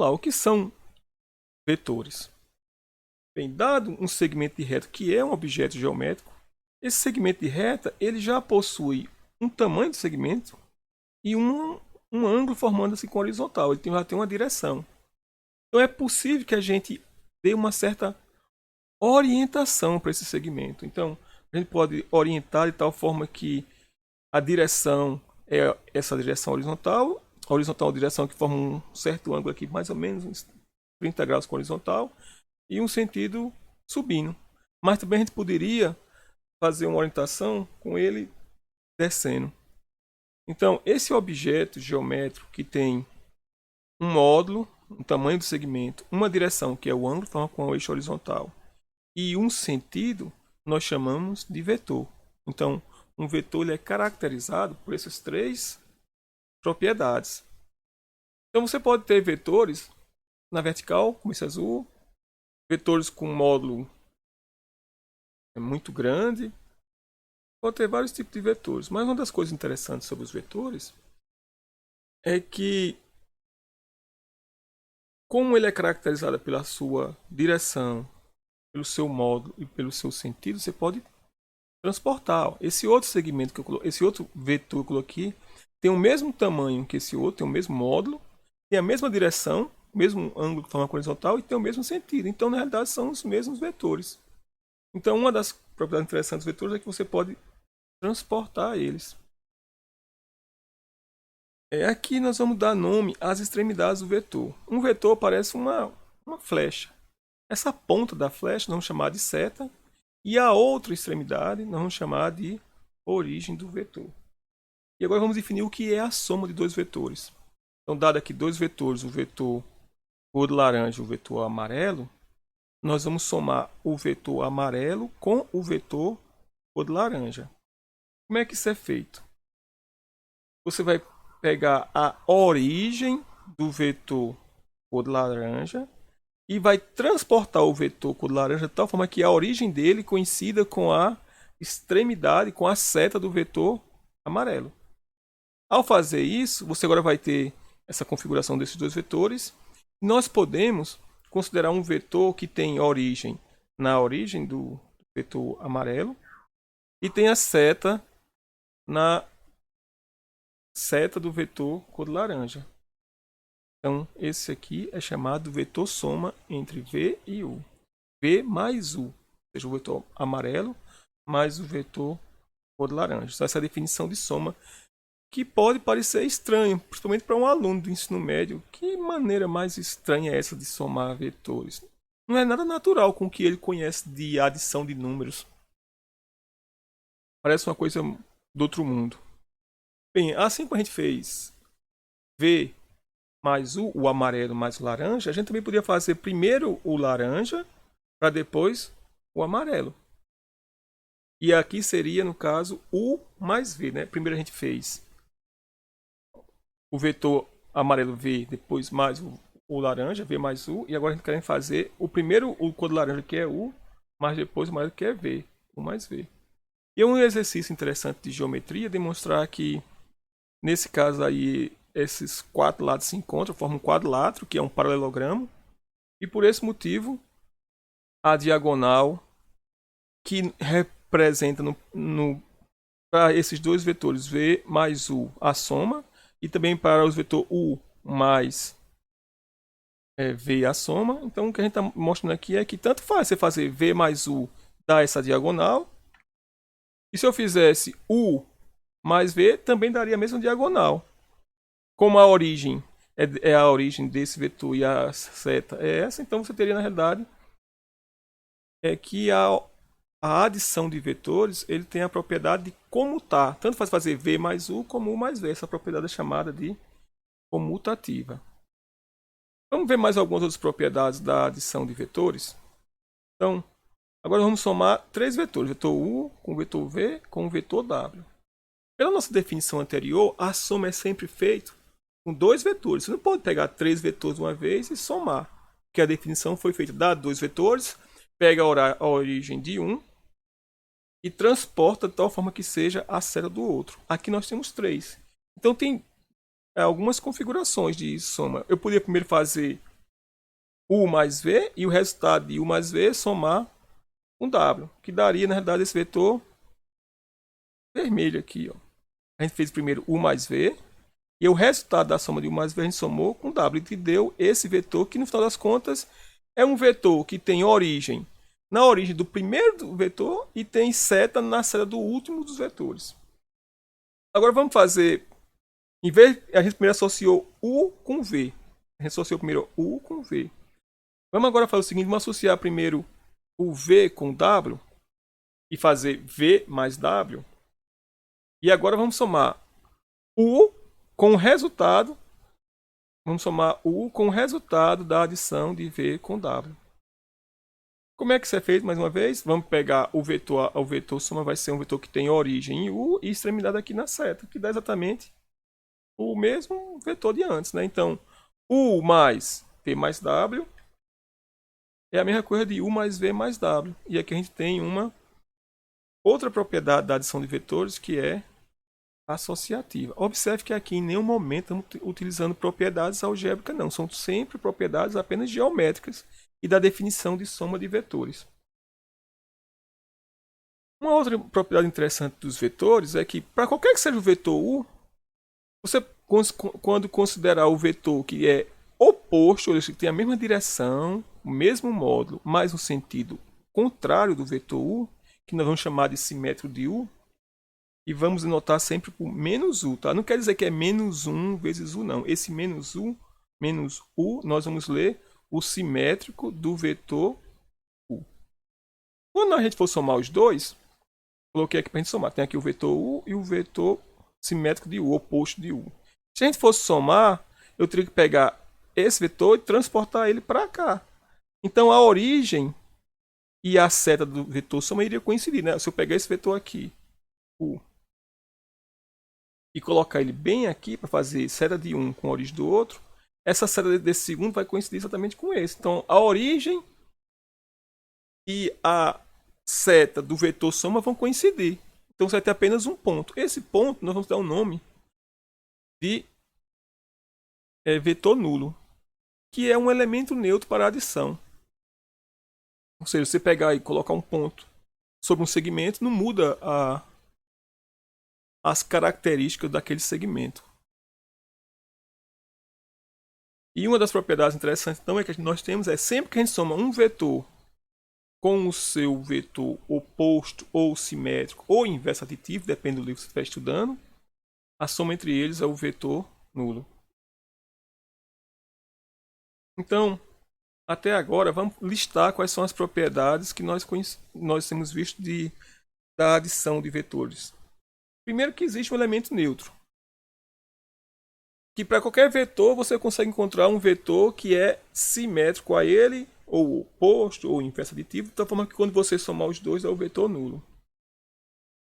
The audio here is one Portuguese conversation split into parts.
lá, o que são vetores? Bem, dado um segmento de reta que é um objeto geométrico, esse segmento de reta ele já possui um tamanho de segmento e um ângulo formando-se com horizontal. Ele já tem uma direção. Então é possível que a gente dê uma certa orientação para esse segmento. Então a gente pode orientar de tal forma que a direção é essa direção horizontal. A horizontal é uma direção que forma um certo ângulo aqui, mais ou menos uns 30 graus com horizontal, e um sentido subindo. Mas também a gente poderia fazer uma orientação com ele descendo. Então, esse objeto geométrico que tem um módulo, um tamanho do segmento, uma direção, que é o ângulo, forma com o eixo horizontal, e um sentido, nós chamamos de vetor. Então, um vetor ele é caracterizado por essas três propriedades. Então, você pode ter vetores na vertical, como esse azul, vetores com módulo muito grande, pode ter vários tipos de vetores. Mas uma das coisas interessantes sobre os vetores é que, como ele é caracterizado pela sua direção, pelo seu módulo e pelo seu sentido, você pode transportar. Esse outro segmento que eu coloquei, esse outro vetor que eu coloquei, tem o mesmo tamanho que esse outro, tem o mesmo módulo, tem a mesma direção, o mesmo ângulo de forma horizontal e tem o mesmo sentido. Então, na realidade, são os mesmos vetores. Então, uma das propriedades interessantes dos vetores é que você pode transportar eles. Aqui nós vamos dar nome às extremidades do vetor. Um vetor parece uma flecha. Essa ponta da flecha nós vamos chamar de seta e a outra extremidade nós vamos chamar de origem do vetor. E agora vamos definir o que é a soma de dois vetores. Então, dado aqui dois vetores, o vetor cor de laranja e o vetor amarelo, nós vamos somar o vetor amarelo com o vetor cor de laranja. Como é que isso é feito? Você vai pegar a origem do vetor cor de laranja e vai transportar o vetor cor de laranja de tal forma que a origem dele coincida com a extremidade, com a seta do vetor amarelo. Ao fazer isso, você agora vai ter essa configuração desses dois vetores. Nós podemos considerar um vetor que tem origem na origem do vetor amarelo e tem a seta na seta do vetor cor de laranja. Então, esse aqui é chamado vetor soma entre V e U. V mais U, ou seja, o vetor amarelo mais o vetor cor de laranja. Então, essa é a definição de soma, que pode parecer estranho, principalmente para um aluno do ensino médio. Que maneira mais estranha é essa de somar vetores? Não é nada natural com o que ele conhece de adição de números. Parece uma coisa do outro mundo. Bem, assim como a gente fez V mais o amarelo mais o laranja, a gente também podia fazer primeiro o laranja para depois o amarelo. E aqui seria, no caso, U mais V, né? Primeiro a gente fez o vetor amarelo V, depois mais o laranja, V mais U, e agora a gente quer fazer o primeiro o cor de laranja, que é U, mas depois o amarelo, que é V, U mais V. E um exercício interessante de geometria demonstrar que, nesse caso aí, esses quatro lados se encontram, formam um quadrilátero, que é um paralelogramo, e por esse motivo, a diagonal que representa para esses dois vetores V mais U a soma, e também para os vetores U mais V a soma. Então, o que a gente está mostrando aqui é que tanto faz você fazer V mais U dar essa diagonal, e se eu fizesse U mais V, também daria a mesma diagonal. Como a origem é a origem desse vetor e a seta é essa, então você teria, na realidade, que a adição de vetores ele tem a propriedade de comutar. Tanto faz fazer V mais U como U mais V. Essa propriedade é chamada de comutativa. Vamos ver mais algumas outras propriedades da adição de vetores. Então, agora vamos somar três vetores. Vetor U com vetor V com o vetor W. Pela nossa definição anterior, a soma é sempre feita com dois vetores. Você não pode pegar três vetores de uma vez e somar. Porque a definição foi feita de dois vetores, pega a origem de um e transporta de tal forma que seja a seta do outro. Aqui nós temos três. Então tem algumas configurações de soma. Eu poderia primeiro fazer U mais V e o resultado de U mais V somar com W, que daria, na realidade, esse vetor vermelho aqui. Ó. A gente fez primeiro U mais V, e o resultado da soma de U mais V a gente somou com W, que deu esse vetor, que no final das contas é um vetor que tem origem na origem do primeiro vetor e tem seta na seta do último dos vetores. Agora vamos fazer, em vez, a gente primeiro associou U com V. A gente associou primeiro U com V. Vamos agora fazer o seguinte, vamos associar primeiro o V com W e fazer V mais W. E agora vamos somar U com o resultado. Vamos somar U com o resultado da adição de V com W. Como é que isso é feito mais uma vez? Vamos pegar o vetor soma vai ser um vetor que tem origem em U e extremidade aqui na seta, que dá exatamente o mesmo vetor de antes, né? Então, U mais V mais W é a mesma coisa de U mais V mais W. E aqui a gente tem uma outra propriedade da adição de vetores que é associativa. Observe que aqui em nenhum momento estamos utilizando propriedades algébricas, não. São sempre propriedades apenas geométricas e da definição de soma de vetores. Uma outra propriedade interessante dos vetores é que, para qualquer que seja o vetor U, você, quando considerar o vetor que é oposto, ou seja, que tem a mesma direção, o mesmo módulo, mas no sentido contrário do vetor U, que nós vamos chamar de simétrico de U, e vamos notar sempre por menos U, tá? Não quer dizer que é menos 1 vezes U, não. Esse menos U, nós vamos ler o simétrico do vetor U. Quando a gente for somar os dois, coloquei aqui para a gente somar. Tem aqui o vetor U e o vetor simétrico de U, oposto de U. Se a gente fosse somar, eu teria que pegar esse vetor e transportar ele para cá. Então a origem e a seta do vetor soma iria coincidir, né? Se eu pegar esse vetor aqui, U, e colocar ele bem aqui para fazer seta de um com a origem do outro, essa seta desse segundo vai coincidir exatamente com esse. Então a origem e a seta do vetor soma vão coincidir. Então você vai ter apenas um ponto. Esse ponto nós vamos dar o nome de vetor nulo, que é um elemento neutro para a adição. Ou seja, você pegar e colocar um ponto sobre um segmento, não muda as características daquele segmento. E uma das propriedades interessantes então é que nós temos sempre que a gente soma um vetor com o seu vetor oposto ou simétrico ou inverso aditivo, depende do livro que você estiver estudando, a soma entre eles é o vetor nulo. Então, até agora, vamos listar quais são as propriedades que nós temos visto da adição de vetores. Primeiro que existe um elemento neutro. Que para qualquer vetor você consegue encontrar um vetor que é simétrico a ele, ou oposto, ou inverso aditivo, da forma que quando você somar os dois é o vetor nulo.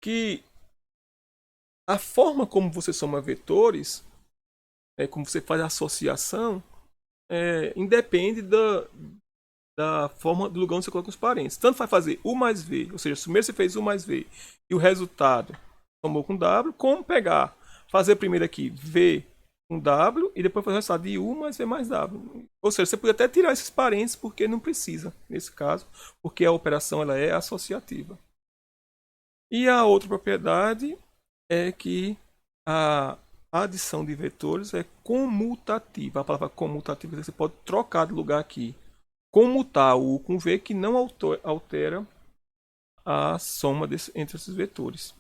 Que a forma como você soma vetores, como você faz a associação, independe da forma do lugar onde você coloca os parênteses. Tanto vai fazer U mais V, ou seja, se primeiro você fez U mais V e o resultado somou com W, como fazer primeiro aqui V com W e depois fazer o resultado de U mais V mais W. Ou seja, você pode até tirar esses parênteses porque não precisa, nesse caso, porque a operação ela é associativa. E a outra propriedade é que a adição de vetores é comutativa. A palavra comutativa você pode trocar de lugar aqui. Comutar o U com V que não altera a soma entre esses vetores.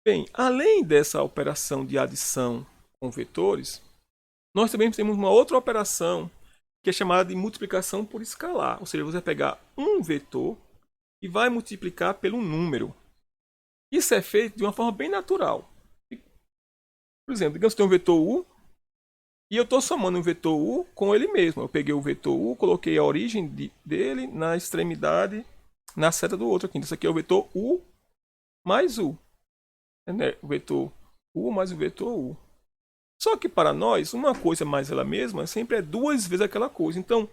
Bem, além dessa operação de adição com vetores, nós também temos uma outra operação que é chamada de multiplicação por escalar. Ou seja, você vai pegar um vetor e vai multiplicar pelo número. Isso é feito de uma forma bem natural. Por exemplo, digamos que tem um vetor U e eu estou somando um vetor U com ele mesmo. Eu peguei o vetor U, coloquei a origem dele na extremidade, na seta do outro aqui. Então, isso aqui é o vetor U mais U. O vetor U mais o vetor U. Só que para nós, uma coisa mais ela mesma sempre é duas vezes aquela coisa. Então,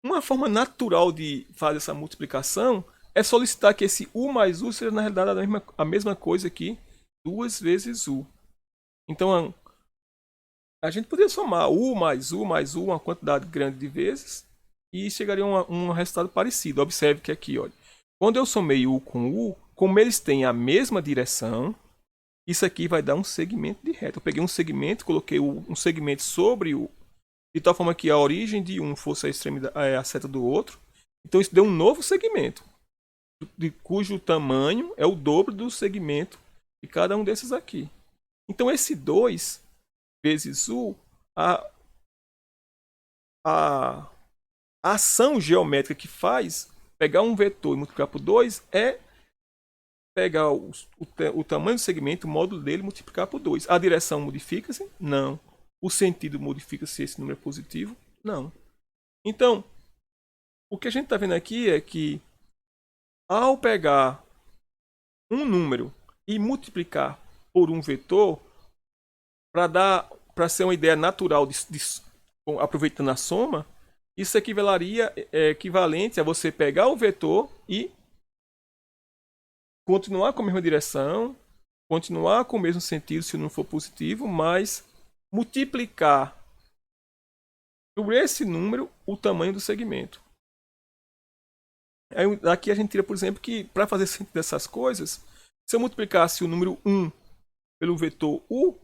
uma forma natural de fazer essa multiplicação é solicitar que esse U mais U seja, na realidade, a mesma coisa aqui, duas vezes U. Então, A gente poderia somar U mais U, uma quantidade grande de vezes, e chegaria a um resultado parecido. Observe que aqui, olha, quando eu somei U, como eles têm a mesma direção, isso aqui vai dar um segmento de reta. Eu peguei um segmento, coloquei um segmento sobre o, de tal forma que a origem de um fosse a extremidade, a seta do outro. Então isso deu um novo segmento, cujo tamanho é o dobro do segmento de cada um desses aqui. Então esse 2 vezes U, a ação geométrica que faz pegar um vetor e multiplicar por 2 é pegar o tamanho do segmento, o módulo dele, multiplicar por 2. A direção modifica-se? Não. O sentido modifica-se se esse número é positivo? Não. Então, o que a gente está vendo aqui é que ao pegar um número e multiplicar por um vetor, para ser uma ideia natural, aproveitando a soma, isso equivaleria, equivalente a você pegar o vetor e continuar com a mesma direção, continuar com o mesmo sentido se não for positivo, mas multiplicar por esse número o tamanho do segmento. Aqui a gente tira, por exemplo, que para fazer sentido dessas coisas, se eu multiplicasse o número 1 pelo vetor U,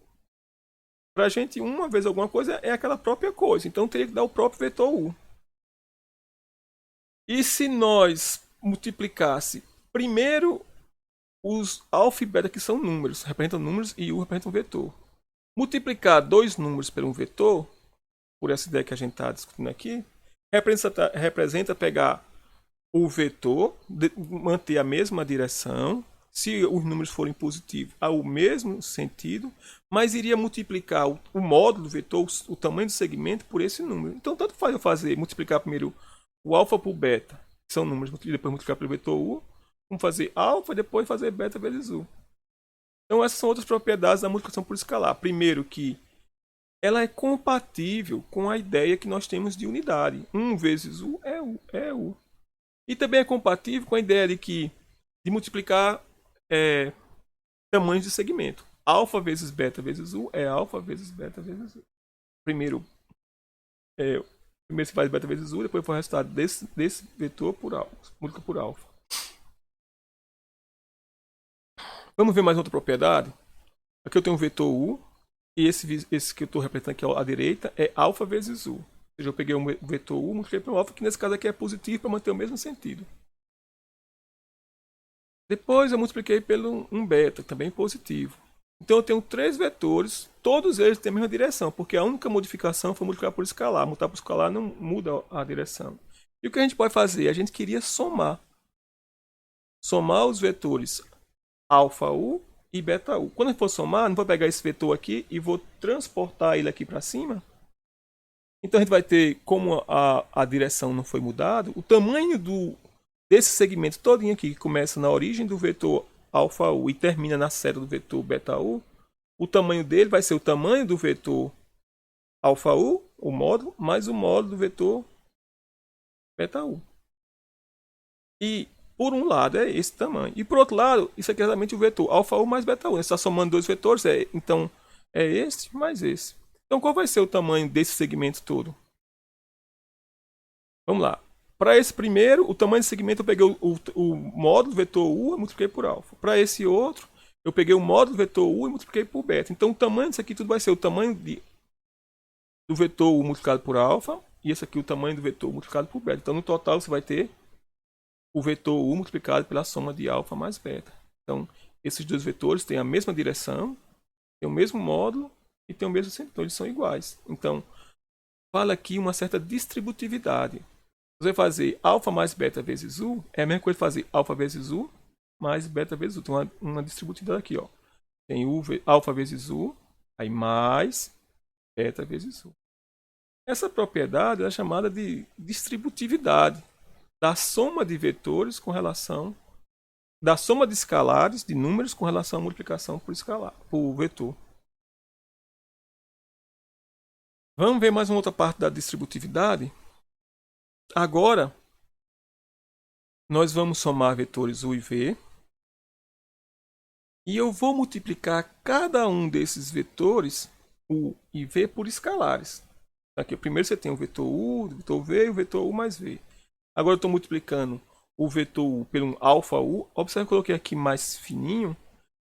para a gente uma vez alguma coisa é aquela própria coisa. Então teria que dar o próprio vetor U. E se nós multiplicasse primeiro os alfa e beta, que são números, representam números, e U representa um vetor. Multiplicar dois números por um vetor, por essa ideia que a gente está discutindo aqui, representa pegar o vetor, manter a mesma direção, se os números forem positivos, ao mesmo sentido, mas iria multiplicar o módulo do vetor, o tamanho do segmento, por esse número. Então, tanto faz eu multiplicar primeiro o alfa por beta, que são números, e depois multiplicar pelo vetor U, como fazer alfa e depois fazer beta vezes U. Então, essas são outras propriedades da multiplicação por escalar. Primeiro, que ela é compatível com a ideia que nós temos de unidade. 1 vezes U é U, é U. E também é compatível com a ideia de multiplicar tamanhos de segmento. Alfa vezes beta vezes U é alfa vezes beta vezes U. Primeiro você faz beta vezes U, depois foi o resultado desse vetor por alfa, multiplica por alfa. Vamos ver mais outra propriedade. Aqui eu tenho um vetor U, e esse que eu estou representando aqui à direita é alfa vezes U. Ou seja, eu peguei um vetor U, multipliquei por alfa, que nesse caso aqui é positivo para manter o mesmo sentido. Depois eu multipliquei pelo um beta, também positivo. Então eu tenho três vetores, todos eles têm a mesma direção, porque a única modificação foi multiplicar por escalar. Multiplicar por escalar não muda a direção. E o que a gente pode fazer? A gente queria somar. Somar os vetores alfa U e beta U. Quando a gente for somar, não vou pegar esse vetor aqui e vou transportar ele aqui para cima. Então a gente vai ter, como a direção não foi mudada, o tamanho desse segmento todinho aqui, que começa na origem do vetor alfa U e termina na seta do vetor beta U, o tamanho dele vai ser o tamanho do vetor alfa U, o módulo, mais o módulo do vetor beta U. E por um lado é esse tamanho. E por outro lado, isso aqui é exatamente o vetor alfa U mais beta U. Você está somando dois vetores, então é esse mais esse. Então qual vai ser o tamanho desse segmento todo? Vamos lá. Para esse primeiro, o tamanho do segmento eu peguei o módulo vetor U e multipliquei por alfa. Para esse outro, eu peguei o módulo vetor U e multipliquei por beta. Então o tamanho disso aqui tudo vai ser o tamanho do vetor U multiplicado por alfa. E esse aqui o tamanho do vetor multiplicado por beta. Então no total você vai ter o vetor U multiplicado pela soma de alfa mais beta. Então esses dois vetores têm a mesma direção, têm o mesmo módulo e têm o mesmo sentido. Então eles são iguais. Então fala aqui uma certa distributividade. Você fazer alfa mais beta vezes U é a mesma coisa que fazer alfa vezes U mais beta vezes U. Tem uma distributividade aqui, ó. Tem alfa vezes U, aí mais beta vezes U. Essa propriedade é chamada de distributividade da soma de vetores com relação da soma de escalares, de números com relação à multiplicação por escalar, por vetor. Vamos ver mais uma outra parte da distributividade. Agora, nós vamos somar vetores U e V. E eu vou multiplicar cada um desses vetores U e V por escalares. Aqui, primeiro você tem o vetor U, o vetor V e o vetor U mais V. Agora eu estou multiplicando o vetor U pelo alfa U. Observe que eu coloquei aqui mais fininho,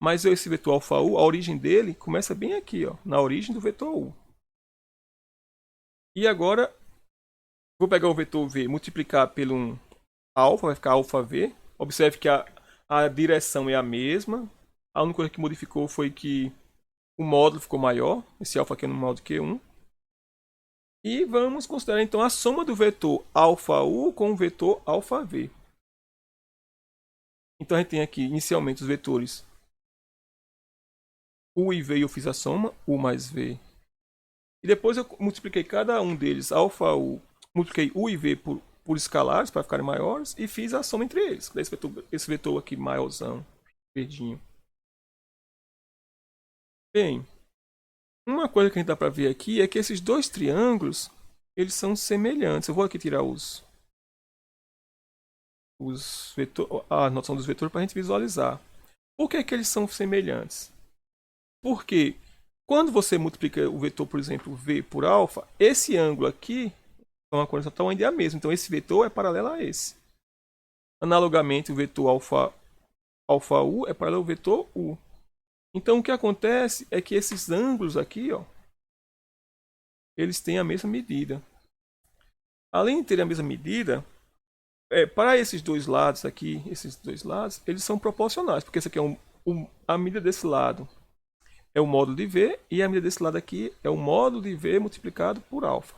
mas esse vetor alfa U, a origem dele começa bem aqui, ó, na origem do vetor U. E agora, vou pegar o vetor V, multiplicar pelo um alfa, vai ficar alfa V. Observe que a direção é a mesma. A única coisa que modificou foi que o módulo ficou maior. Esse alfa aqui é no módulo Q1. E vamos considerar então a soma do vetor alfa U com o vetor alfa V. Então a gente tem aqui inicialmente os vetores U e V, eu fiz a soma, U mais V. E depois eu multipliquei cada um deles, alfa U, multipliquei U e V por escalares para ficarem maiores e fiz a soma entre eles. Esse vetor aqui maiorzão, verdinho. Bem, uma coisa que a gente dá para ver aqui é que esses dois triângulos, eles são semelhantes. Eu vou aqui tirar a noção dos vetores para a gente visualizar. Por que que eles são semelhantes? Porque quando você multiplica o vetor, por exemplo, V por alfa, esse ângulo aqui é uma coisa totalmente a mesma. Então esse vetor é paralelo a esse. Analogamente, o vetor alfa U é paralelo ao vetor U. Então o que acontece é que esses ângulos aqui, ó, eles têm a mesma medida. Além de ter a mesma medida, para esses dois lados aqui, eles são proporcionais, porque esse aqui é a medida desse lado é o módulo de V e a medida desse lado aqui é o módulo de V multiplicado por alfa.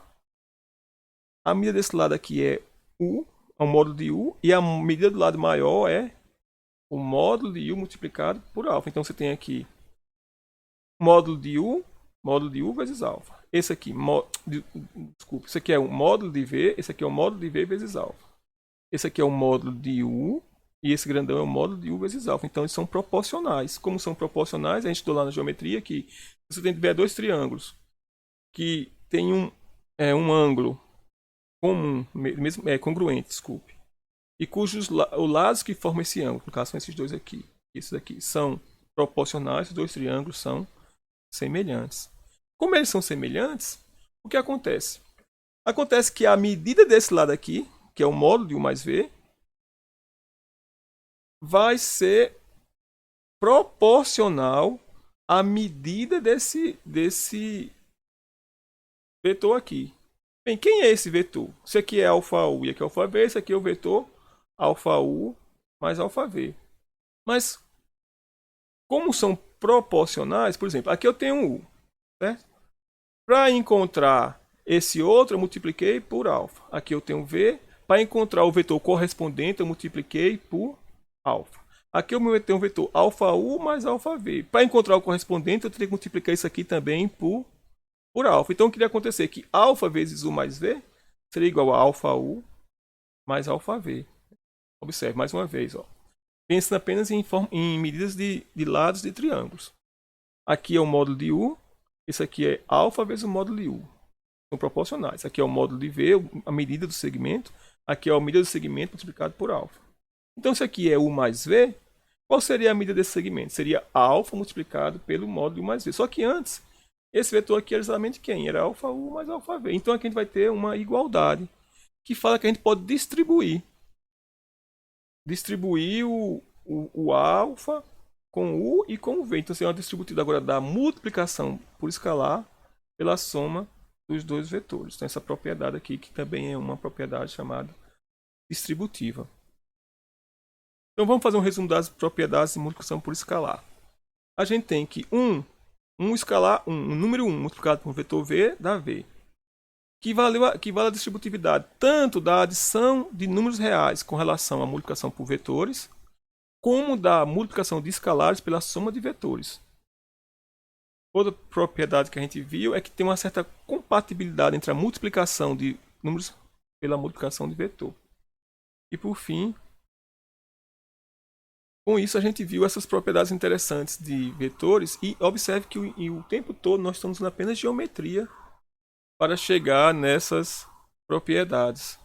A medida desse lado aqui é U, é o módulo de U, e a medida do lado maior é o módulo de U multiplicado por alfa. Então você tem aqui módulo de U vezes alfa. Esse aqui, desculpa, esse aqui é o módulo de V, esse aqui é o módulo de V vezes alfa. Esse aqui é o módulo de U e esse grandão é o módulo de U vezes alfa. Então eles são proporcionais. Como são proporcionais, a gente estudou lá na geometria que você tem que ver dois triângulos que tem um ângulo comum, congruente, desculpe, e cujos os lados que formam esse ângulo, no caso são esses dois aqui, esses aqui são proporcionais, os dois triângulos são semelhantes. Como eles são semelhantes, o que acontece? Acontece que a medida desse lado aqui, que é o módulo de U mais V, vai ser proporcional à medida desse vetor aqui. Bem, quem é esse vetor? Esse aqui é alfa U e aqui é alfa V. Esse aqui é o vetor alfa U mais alfa V. Mas, como são proporcionais, por exemplo, aqui eu tenho um U, certo? Para encontrar esse outro, eu multipliquei por alfa. Aqui eu tenho V. Para encontrar o vetor correspondente, eu multipliquei por alfa. Aqui eu tenho um vetor alfa U mais alfa V. Para encontrar o correspondente, eu teria que multiplicar isso aqui também por alfa. Então, o que iria acontecer? Que alfa vezes U mais V seria igual a alfa U mais alfa V. Observe mais uma vez. Ó. Pensando apenas em medidas de lados de triângulos. Aqui é o módulo de U. Esse aqui é alfa vezes o módulo de U. São proporcionais. Aqui é o módulo de V, a medida do segmento. Aqui é a medida do segmento multiplicado por alfa. Então, se aqui é U mais V, qual seria a medida desse segmento? Seria alfa multiplicado pelo módulo de U mais V. Só que antes, esse vetor aqui era exatamente quem? Era alfa U mais alfa V. Então, aqui a gente vai ter uma igualdade que fala que a gente pode distribuir o alfa com U e com o V. Então, seria uma distributiva agora da multiplicação por escalar pela soma dos dois vetores. Então, essa propriedade aqui, que também é uma propriedade chamada distributiva. Então, vamos fazer um resumo das propriedades de multiplicação por escalar. A gente tem que um escalar 1, um número 1 multiplicado por um vetor V dá V. Que vale a distributividade tanto da adição de números reais com relação à multiplicação por vetores, como da multiplicação de escalares pela soma de vetores. Outra propriedade que a gente viu é que tem uma certa compatibilidade entre a multiplicação de números pela multiplicação de vetor. E por fim, com isso a gente viu essas propriedades interessantes de vetores e observe que o tempo todo nós estamos usando apenas geometria para chegar nessas propriedades.